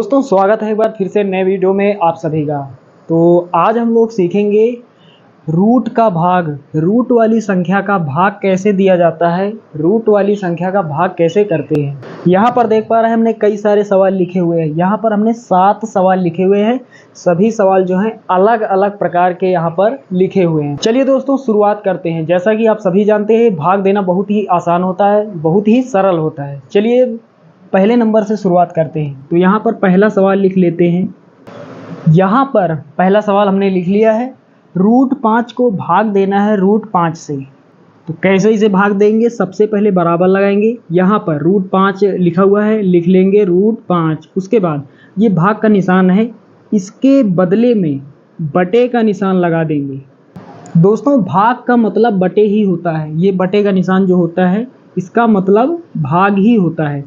दोस्तों स्वागत है एक बार फिर से नए वीडियो में आप सभी का। तो आज हम लोग सीखेंगे रूट का भाग, रूट वाली संख्या का भाग कैसे दिया जाता है, रूट वाली संख्या का भाग कैसे करते हैं। यहाँ पर देख पा रहे हैं हमने कई सारे सवाल लिखे हुए हैं। यहाँ पर हमने 7 सवाल लिखे हुए हैं। सभी सवाल जो हैं अलग अलग प्रकार के यहाँ पर लिखे हुए हैं। चलिए दोस्तों शुरुआत करते हैं। जैसा कि आप सभी जानते हैं भाग देना बहुत ही आसान होता है, बहुत ही सरल होता है। चलिए पहले नंबर से शुरुआत करते हैं। तो यहाँ पर पहला सवाल लिख लेते हैं। यहाँ पर पहला सवाल हमने लिख लिया है, रूट 5 को भाग देना है रूट 5 से। तो कैसे इसे भाग देंगे, सबसे पहले बराबर लगाएंगे। यहाँ पर रूट 5 लिखा हुआ है, लिख लेंगे रूट 5। उसके बाद ये भाग का निशान है, इसके बदले में बटे का निशान लगा देंगे। दोस्तों भाग का मतलब बटे ही होता है। ये बटे का निशान जो होता है इसका मतलब भाग ही होता है।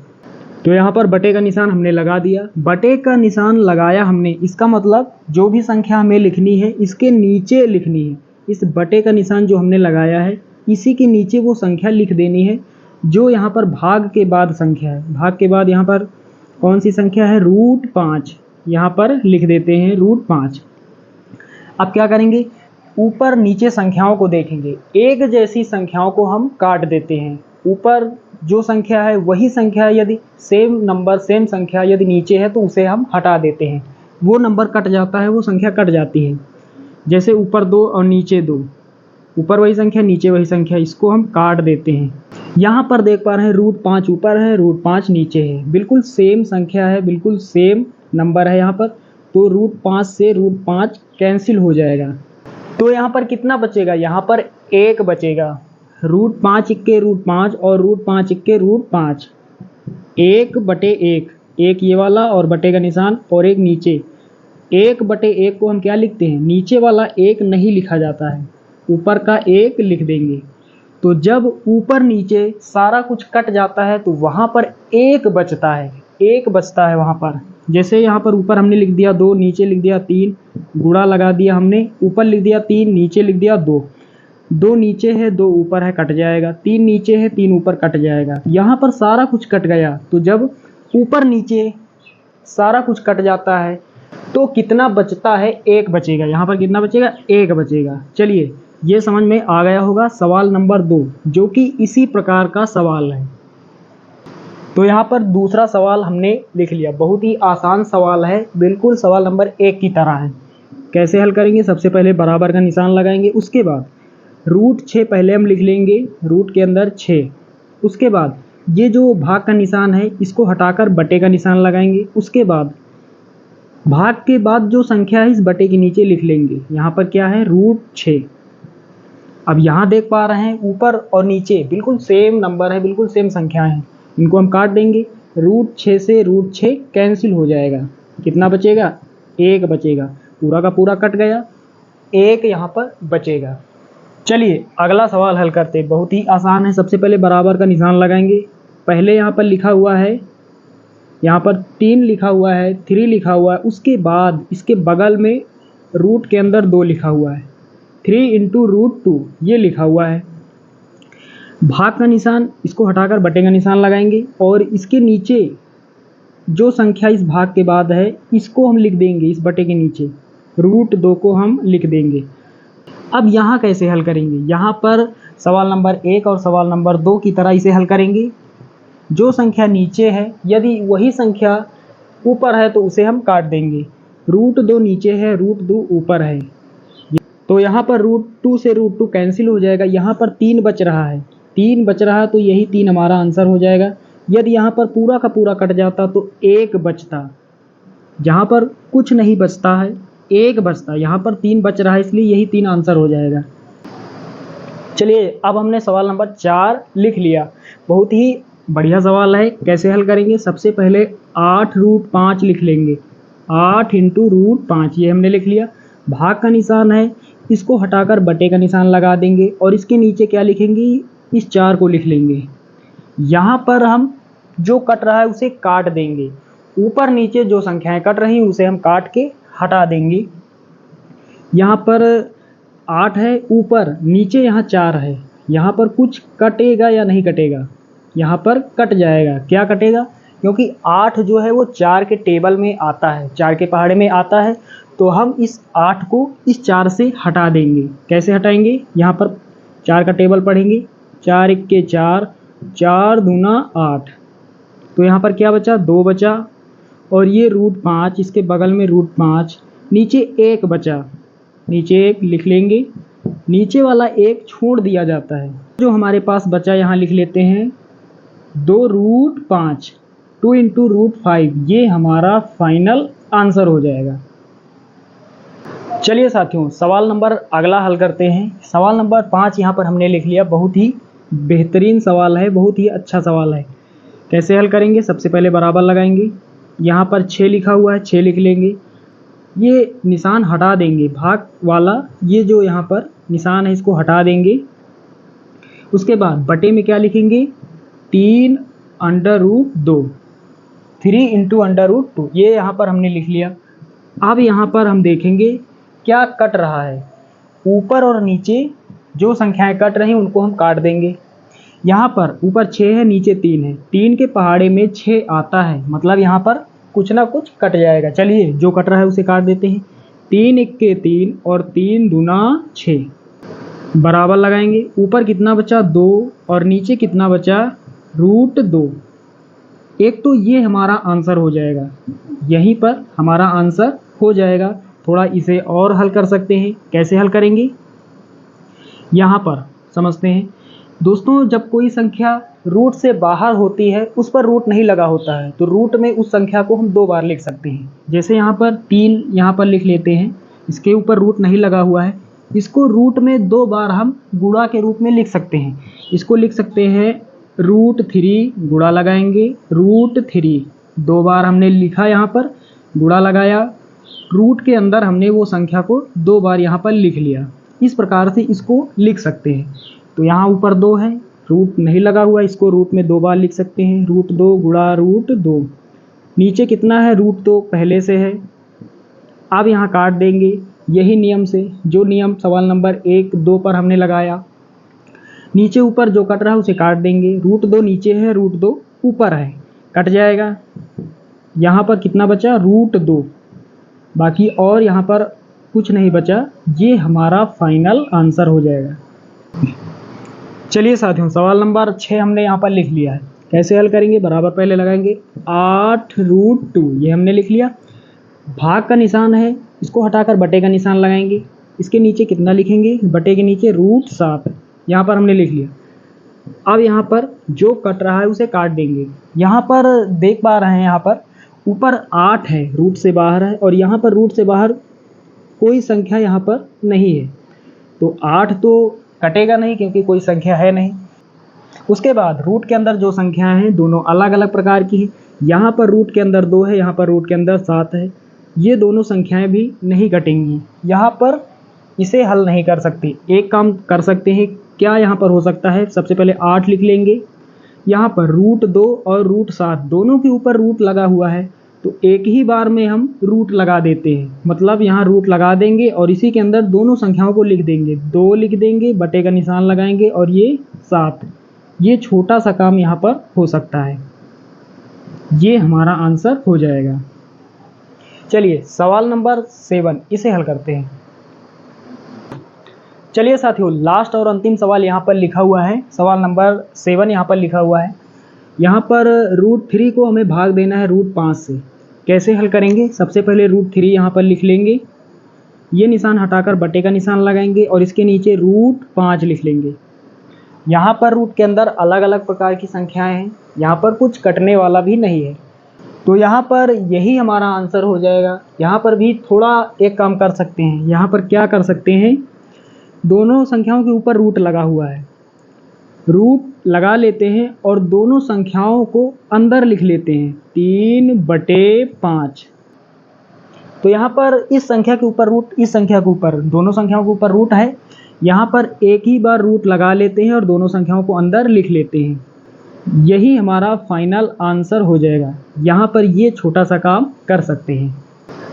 तो यहाँ पर बटे का निशान हमने लगा दिया। बटे का निशान लगाया हमने, इसका मतलब जो भी संख्या हमें लिखनी है इसके नीचे लिखनी है। इस बटे का निशान जो हमने लगाया है इसी के नीचे वो संख्या लिख देनी है जो यहाँ पर भाग के बाद संख्या है। भाग के बाद यहाँ पर कौन सी संख्या है, रूट 5। यहाँ पर लिख देते हैं रूट 5। अब क्या करेंगे, ऊपर नीचे संख्याओं को देखेंगे। एक जैसी संख्याओं को हम काट देते हैं। ऊपर जो संख्या है वही संख्या, यदि सेम नंबर सेम संख्या यदि नीचे है तो उसे हम हटा देते हैं। वो नंबर कट जाता है, वो संख्या कट जाती है। जैसे ऊपर 2 और नीचे 2, ऊपर वही संख्या नीचे वही संख्या, इसको हम काट देते हैं। यहाँ पर देख पा रहे हैं रूट 5 ऊपर है, रूट 5 नीचे है, बिल्कुल सेम संख्या है, बिल्कुल सेम नंबर है यहाँ पर। तो रूट 5 से रूट 5 कैंसिल हो जाएगा। तो यहाँ पर कितना बचेगा, यहाँ पर 1 बचेगा। रूट 5 इक्के रूट 5 और रूट 5 इक्के रूट 5, 1/1, एक ये वाला और बटे का निशान और एक नीचे। 1/1 को हम क्या लिखते हैं, नीचे वाला 1 नहीं लिखा जाता है, ऊपर का 1 लिख देंगे। तो जब ऊपर नीचे सारा कुछ कट जाता है तो वहाँ पर 1 बचता है, 1 बचता है वहाँ पर। जैसे यहाँ पर ऊपर हमने लिख दिया 2, नीचे लिख दिया 3, गुणा लगा दिया हमने, ऊपर लिख दिया 3, नीचे लिख दिया 2। 2 नीचे है 2 ऊपर है, कट जाएगा। 3 नीचे है 3 ऊपर, कट जाएगा। यहाँ पर सारा कुछ कट गया। तो जब ऊपर नीचे सारा कुछ कट जाता है तो कितना बचता है, 1 बचेगा। यहाँ पर कितना बचेगा, 1 बचेगा। चलिए ये समझ में आ गया होगा। सवाल नंबर 2 जो कि इसी प्रकार का सवाल है। तो यहाँ पर दूसरा सवाल हमने लिख लिया, बहुत ही आसान सवाल है, बिल्कुल सवाल नंबर 1 की तरह है। कैसे हल करेंगे, सबसे पहले बराबर का निशान लगाएंगे। उसके बाद रूट 6 पहले हम लिख लेंगे, रूट के अंदर 6। उसके बाद ये जो भाग का निशान है इसको हटाकर बटे का निशान लगाएंगे। उसके बाद भाग के बाद जो संख्या है इस बटे के नीचे लिख लेंगे। यहाँ पर क्या है, रूट 6। अब यहाँ देख पा रहे हैं ऊपर और नीचे बिल्कुल सेम नंबर है, बिल्कुल सेम संख्या है, इनको हम काट देंगे। रूट 6 से रूट 6 कैंसिल हो जाएगा। कितना बचेगा, 1 बचेगा। पूरा का पूरा कट गया, 1 यहाँ पर बचेगा। चलिए अगला सवाल हल करते हैं, बहुत ही आसान है। सबसे पहले बराबर का निशान लगाएंगे। पहले यहाँ पर लिखा हुआ है, यहाँ पर 3 लिखा हुआ है, 3 लिखा हुआ है। उसके बाद इसके बगल में रूट के अंदर 2 लिखा हुआ है, 3 इंटू रूट 2 ये लिखा हुआ है। भाग का निशान इसको हटाकर बटे का निशान लगाएंगे और इसके नीचे जो संख्या इस भाग के बाद है इसको हम लिख देंगे, इस बटे के नीचे रूट 2 को हम लिख देंगे। अब यहाँ कैसे हल करेंगे, यहाँ पर सवाल नंबर 1 और सवाल नंबर 2 की तरह इसे हल करेंगे। जो संख्या नीचे है यदि वही संख्या ऊपर है तो उसे हम काट देंगे। रूट 2 नीचे है, रूट 2 ऊपर है, तो यहाँ पर रूट 2 से रूट 2 कैंसिल हो जाएगा। यहाँ पर 3 बच रहा है, 3 बच रहा है तो यही 3 हमारा आंसर हो जाएगा। यदि यहाँ पर पूरा का पूरा कट जाता तो 1 बचता, जहाँ पर कुछ नहीं बचता है 1 बचता, यहाँ पर 3 बच रहा है इसलिए यही 3 आंसर हो जाएगा। चलिए अब हमने सवाल नंबर 4 लिख लिया, बहुत ही बढ़िया सवाल है। कैसे हल करेंगे, सबसे पहले 8 रूट 5 लिख लेंगे, 8 इंटू रूट 5 ये हमने लिख लिया। भाग का निशान है, इसको हटाकर बटे का निशान लगा देंगे और इसके नीचे क्या लिखेंगे, इस 4 को लिख लेंगे। यहाँ पर हम जो कट रहा है उसे काट देंगे, ऊपर नीचे जो संख्याएं कट रही उसे हम काट के हटा देंगे। यहाँ पर 8 है ऊपर, नीचे यहाँ 4 है। यहाँ पर कुछ कटेगा या नहीं कटेगा, यहाँ पर कट जाएगा। क्या कटेगा, क्योंकि 8 जो है वो 4 के टेबल में आता है, 4 के पहाड़े में आता है। तो हम इस 8 को इस 4 से हटा देंगे। कैसे हटाएंगे? यहाँ पर 4 का टेबल पढ़ेंगे, 4 इक्के 4, 4 दूना 8। तो यहाँ पर क्या बचा? 2 बचा, और ये √5, इसके बगल में √5, नीचे 1 बचा, नीचे 1 लिख लेंगे। नीचे वाला 1 छोड़ दिया जाता है। जो हमारे पास बचा यहाँ लिख लेते हैं 2√5, 2 इंटू √5, ये हमारा फाइनल आंसर हो जाएगा। चलिए साथियों, सवाल नंबर अगला हल करते हैं। सवाल नंबर 5 यहाँ पर हमने लिख लिया। बहुत ही बेहतरीन सवाल है, बहुत ही अच्छा सवाल है। कैसे हल करेंगे? सबसे पहले बराबर लगाएंगे। यहाँ पर 6 लिखा हुआ है, 6 लिख लेंगे। ये निशान हटा देंगे, भाग वाला ये जो यहाँ पर निशान है इसको हटा देंगे। उसके बाद बटे में क्या लिखेंगे? 3√2, 3 इंटू √2, ये यहाँ पर हमने लिख लिया। अब यहाँ पर हम देखेंगे क्या कट रहा है। ऊपर और नीचे जो संख्याएं कट रही हैं उनको हम काट देंगे। यहाँ पर ऊपर 6 है, नीचे 3 है, 3 के पहाड़े में 6 आता है, मतलब यहाँ पर कुछ ना कुछ कट जाएगा। चलिए जो कट रहा है उसे काट देते हैं। 3 इक्के 3 और 3 दूना 6, बराबर लगाएंगे। ऊपर कितना बचा? 2, और नीचे कितना बचा? √2। एक तो ये हमारा आंसर हो जाएगा, यहीं पर हमारा आंसर हो जाएगा। थोड़ा इसे और हल कर सकते हैं। कैसे हल करेंगे? यहाँ पर समझते हैं दोस्तों। जब कोई संख्या रूट से बाहर होती है, उस पर रूट नहीं लगा होता है, तो रूट में उस संख्या को हम 2 बार लिख सकते हैं। जैसे यहाँ पर 3 यहाँ पर लिख लेते हैं, इसके ऊपर रूट नहीं लगा हुआ है। इसको रूट में 2 बार हम गुणा के रूप में लिख सकते हैं। इसको लिख सकते हैं √3, गुणा लगाएंगे, √3, 2 बार हमने लिखा, यहाँ पर गुणा लगाया। रूट के अंदर हमने वो संख्या को 2 बार यहाँ पर लिख लिया। इस प्रकार से इसको लिख सकते हैं। तो यहाँ ऊपर 2 है, रूट नहीं लगा हुआ, इसको रूट में 2 बार लिख सकते हैं। √2 गुणा √2। नीचे कितना है? √2 पहले से है। अब यहाँ काट देंगे, यही नियम से, जो नियम सवाल नंबर 1, 2 पर हमने लगाया। नीचे ऊपर जो कट रहा है उसे काट देंगे। √2 नीचे है, √2 ऊपर है, कट जाएगा। यहाँ पर कितना बचा? √2, बाकी और यहाँ पर कुछ नहीं बचा। ये हमारा फाइनल आंसर हो जाएगा। चलिए साथियों, सवाल नंबर 6 हमने यहाँ पर लिख लिया है। कैसे हल करेंगे? बराबर पहले लगाएंगे। 8√2 ये हमने लिख लिया। भाग का निशान है, इसको हटाकर बटे का निशान लगाएंगे। इसके नीचे कितना लिखेंगे? बटे के नीचे √7, यहाँ पर हमने लिख लिया। अब यहाँ पर जो कट रहा है उसे काट देंगे। यहाँ पर देख पा रहे हैं, यहाँ पर ऊपर 8 है, रूट से बाहर है, और यहाँ पर रूट से बाहर कोई संख्या यहाँ पर नहीं है, तो 8 तो कटेगा नहीं क्योंकि कोई संख्या है नहीं। उसके बाद रूट के अंदर जो संख्याएं हैं दोनों अलग अलग प्रकार की हैं। यहाँ पर रूट के अंदर 2 है, यहाँ पर रूट के अंदर 7 है। ये दोनों संख्याएं भी नहीं कटेंगी, यहाँ पर इसे हल नहीं कर सकते। एक काम कर सकते हैं, क्या यहाँ पर हो सकता है? सबसे पहले 8 लिख लेंगे। यहाँ पर √2 और √7 दोनों के ऊपर रूट लगा हुआ है, तो एक ही बार में हम रूट लगा देते हैं। मतलब यहाँ रूट लगा देंगे और इसी के अंदर दोनों संख्याओं को लिख देंगे। 2 लिख देंगे, बटे का निशान लगाएंगे, और ये 7। ये छोटा सा काम यहाँ पर हो सकता है। ये हमारा आंसर हो जाएगा। चलिए सवाल नंबर 7 इसे हल करते हैं। चलिए साथियों, लास्ट और अंतिम सवाल यहाँ पर लिखा हुआ है। सवाल नंबर 7 यहाँ पर लिखा हुआ है। यहाँ पर √3 को हमें भाग देना है √5 से। कैसे हल करेंगे? सबसे पहले √3 यहाँ पर लिख लेंगे, ये निशान हटाकर बटे का निशान लगाएंगे, और इसके नीचे √5 लिख लेंगे। यहाँ पर रूट के अंदर अलग अलग प्रकार की संख्याएं हैं, यहाँ पर कुछ कटने वाला भी नहीं है, तो यहाँ पर यही हमारा आंसर हो जाएगा। यहाँ पर भी थोड़ा एक काम कर सकते हैं। यहाँ पर क्या कर सकते हैं? दोनों संख्याओं के ऊपर रूट लगा हुआ है, रूट लगा लेते हैं और दोनों संख्याओं को अंदर लिख लेते हैं 3/5। तो यहाँ पर इस संख्या के ऊपर रूट, इस संख्या के ऊपर, दोनों संख्याओं के ऊपर रूट है। यहाँ पर एक ही बार रूट लगा लेते हैं और दोनों संख्याओं को अंदर लिख लेते हैं। यही हमारा फाइनल आंसर हो जाएगा। यहाँ पर ये छोटा सा काम कर सकते हैं।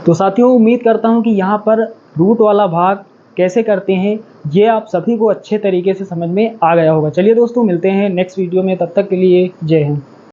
तो साथियों, उम्मीद करता हूँ कि यहाँ पर रूट वाला भाग कैसे करते हैं ये आप सभी को अच्छे तरीके से समझ में आ गया होगा। चलिए दोस्तों, मिलते हैं नेक्स्ट वीडियो में, तब तक के लिए जय हिंद।